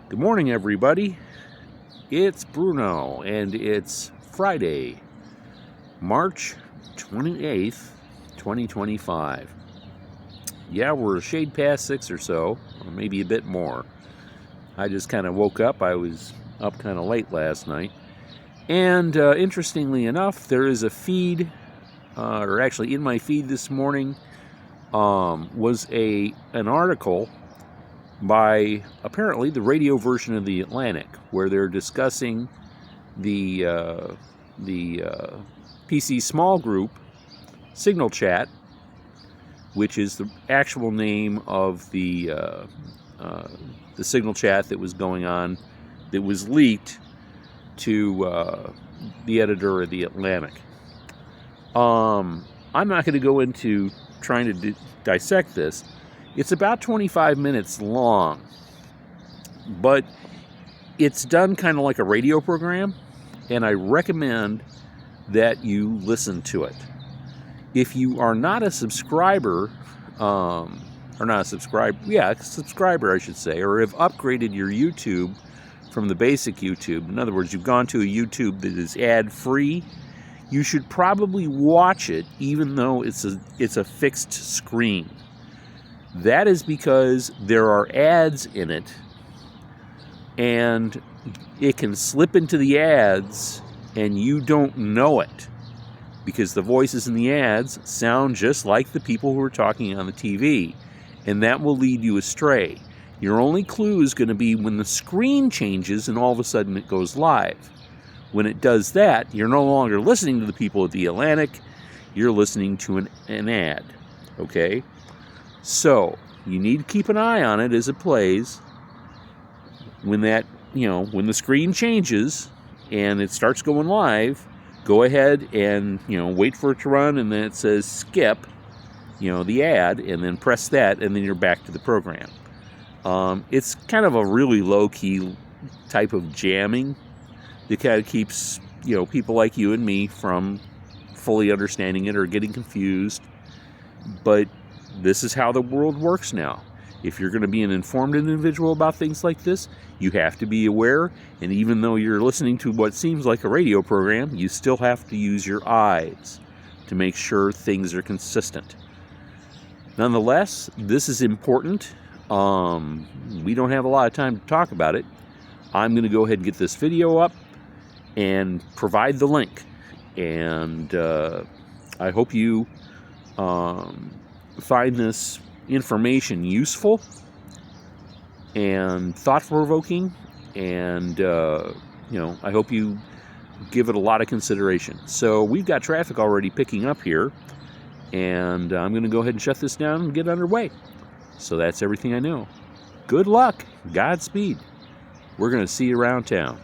Good morning, everybody. It's Bruno, and it's Friday, March 28th, 2025. Yeah, we're a shade past 6 or so, or maybe a bit more. I just kind of woke up. I was up kind of late last night. And interestingly enough, there is a feed, or actually in my feed this morning, was an article by apparently the radio version of the Atlantic, where they're discussing the PC Small Group signal chat, which is the actual name of the signal chat that was going on, that was leaked to the editor of the Atlantic. I'm not going to go into trying to dissect this. It's about 25 minutes long, but it's done kind of like a radio program, and I recommend that you listen to it. If you are not a subscriber, subscriber I should say, or have upgraded your YouTube from the basic YouTube, in other words, you've gone to a YouTube that is ad-free, you should probably watch it even though it's a fixed screen. That is because there are ads in it, and it can slip into the ads and you don't know it, because the voices in the ads sound just like the people who are talking on the TV, and that will lead you astray. Your only clue is going to be when the screen changes and all of a sudden it goes live. When it does that, you're no longer listening to the people at the Atlantic, you're listening to an ad, okay? So, you need to keep an eye on it as it plays. When when the screen changes and it starts going live, go ahead and, wait for it to run, and then it says skip, the ad, and then press that, and then you're back to the program. It's kind of a really low-key type of jamming that kind of keeps, people like you and me from fully understanding it or getting confused. But this is how the world works now. If you're going to be an informed individual about things like this, you have to be aware, and even though you're listening to what seems like a radio program, you still have to use your eyes to make sure things are consistent. Nonetheless, this is important. We don't have a lot of time to talk about it. I'm going to go ahead and get this video up and provide the link. And I hope you find this information useful and thought-provoking, and I hope you give it a lot of consideration. So we've got traffic already picking up here, and I'm going to go ahead and shut this down and get underway. So that's everything I know. Good luck. Godspeed. We're going to see you around town.